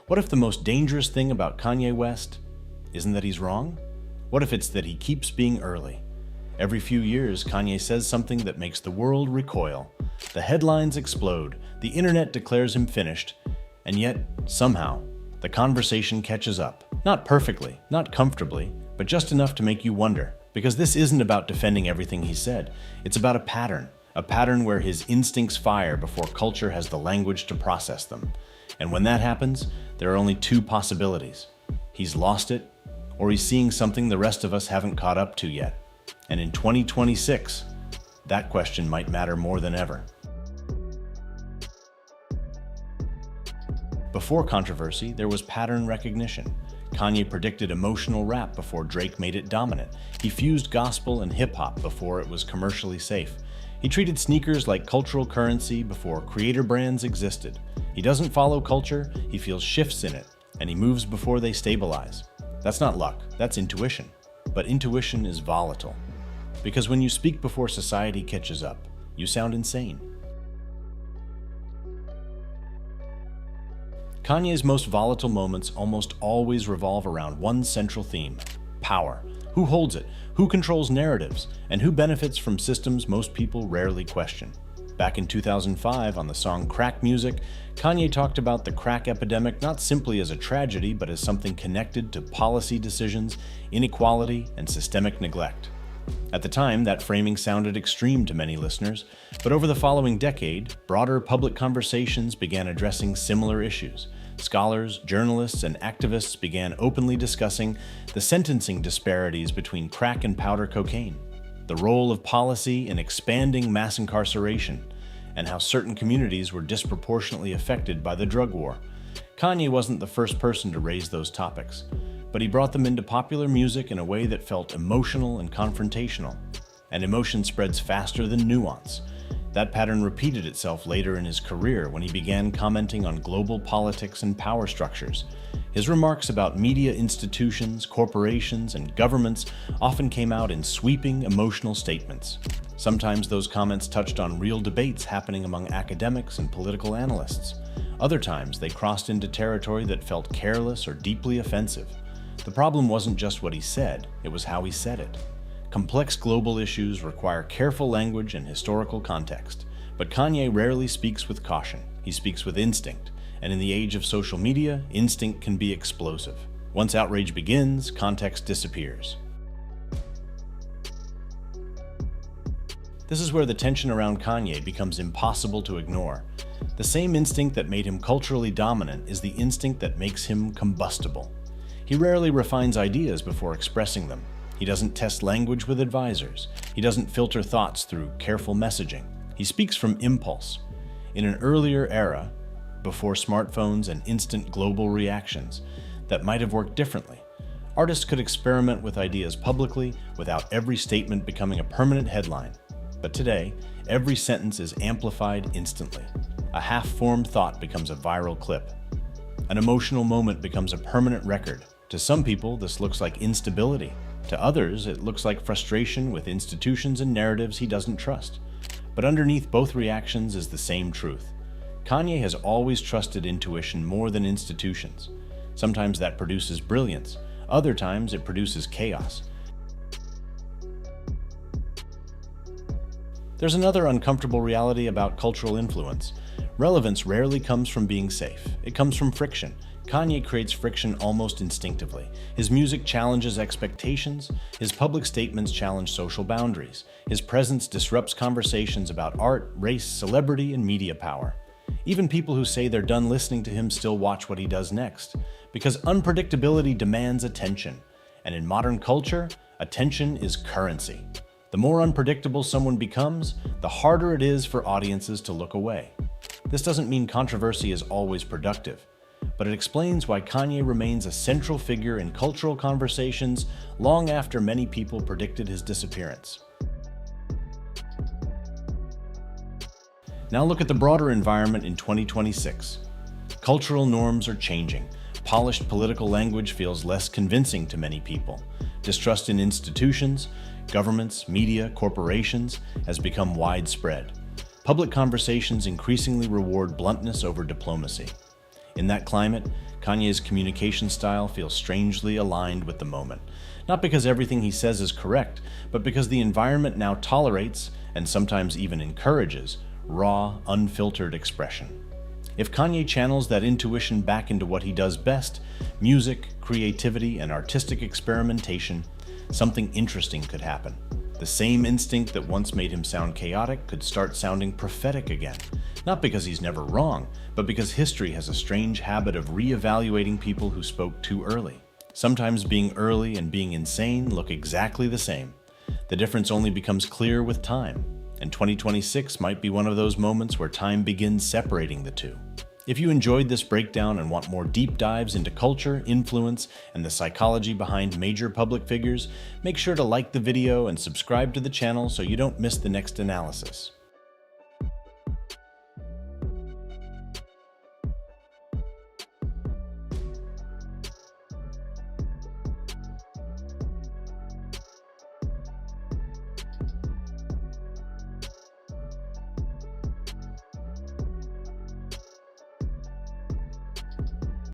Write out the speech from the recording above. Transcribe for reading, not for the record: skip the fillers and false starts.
What if the most dangerous thing about Kanye West isn't that he's wrong? What if it's that he keeps being early? Every few years, Kanye says something that makes the world recoil. The headlines explode, the internet declares him finished, and yet, somehow, the conversation catches up. Not perfectly, not comfortably, but just enough to make you wonder. Because this isn't about defending everything he said. It's about a pattern where his instincts fire before culture has the language to process them. And when that happens, there are only two possibilities. He's lost it, or he's seeing something the rest of us haven't caught up to yet. And in 2026, that question might matter more than ever. Before controversy, there was pattern recognition. Kanye predicted emotional rap before Drake made it dominant. He fused gospel and hip-hop before it was commercially safe. He treated sneakers like cultural currency before creator brands existed. He doesn't follow culture, he feels shifts in it, and he moves before they stabilize. That's not luck, that's intuition. But intuition is volatile. Because when you speak before society catches up, you sound insane. Kanye's most volatile moments almost always revolve around one central theme: power. Who holds it? Who controls narratives? And who benefits from systems most people rarely question? Back in 2005, on the song Crack Music, Kanye talked about the crack epidemic not simply as a tragedy, but as something connected to policy decisions, inequality, and systemic neglect. At the time, that framing sounded extreme to many listeners, but over the following decade, broader public conversations began addressing similar issues. Scholars, journalists, and activists began openly discussing the sentencing disparities between crack and powder cocaine, the role of policy in expanding mass incarceration, and how certain communities were disproportionately affected by the drug war. Kanye wasn't the first person to raise those topics, but he brought them into popular music in a way that felt emotional and confrontational. And emotion spreads faster than nuance. That pattern repeated itself later in his career when he began commenting on global politics and power structures. His remarks about media institutions, corporations, and governments often came out in sweeping, emotional statements. Sometimes those comments touched on real debates happening among academics and political analysts. Other times, they crossed into territory that felt careless or deeply offensive. The problem wasn't just what he said, it was how he said it. Complex global issues require careful language and historical context, but Kanye rarely speaks with caution. He speaks with instinct, and in the age of social media, instinct can be explosive. Once outrage begins, context disappears. This is where the tension around Kanye becomes impossible to ignore. The same instinct that made him culturally dominant is the instinct that makes him combustible. He rarely refines ideas before expressing them. He doesn't test language with advisors. He doesn't filter thoughts through careful messaging. He speaks from impulse. In an earlier era, before smartphones and instant global reactions, that might have worked differently. Artists could experiment with ideas publicly without every statement becoming a permanent headline. But today, every sentence is amplified instantly. A half-formed thought becomes a viral clip. An emotional moment becomes a permanent record. To some people, this looks like instability. To others, it looks like frustration with institutions and narratives he doesn't trust. But underneath both reactions is the same truth. Kanye has always trusted intuition more than institutions. Sometimes that produces brilliance. Other times it produces chaos. There's another uncomfortable reality about cultural influence. Relevance rarely comes from being safe. It comes from friction. Kanye creates friction almost instinctively. His music challenges expectations. His public statements challenge social boundaries. His presence disrupts conversations about art, race, celebrity, and media power. Even people who say they're done listening to him still watch what he does next. Because unpredictability demands attention. And in modern culture, attention is currency. The more unpredictable someone becomes, the harder it is for audiences to look away. This doesn't mean controversy is always productive, but it explains why Kanye remains a central figure in cultural conversations long after many people predicted his disappearance. Now look at the broader environment in 2026. Cultural norms are changing. Polished political language feels less convincing to many people. Distrust in institutions, governments, media, corporations has become widespread. Public conversations increasingly reward bluntness over diplomacy. In that climate, Kanye's communication style feels strangely aligned with the moment. Not because everything he says is correct, but because the environment now tolerates, and sometimes even encourages, raw, unfiltered expression. If Kanye channels that intuition back into what he does best, music, creativity, and artistic experimentation, something interesting could happen. The same instinct that once made him sound chaotic could start sounding prophetic again. Not because he's never wrong, but because history has a strange habit of re-evaluating people who spoke too early. Sometimes being early and being insane look exactly the same. The difference only becomes clear with time, and 2026 might be one of those moments where time begins separating the two. If you enjoyed this breakdown and want more deep dives into culture, influence, and the psychology behind major public figures, make sure to like the video and subscribe to the channel so you don't miss the next analysis.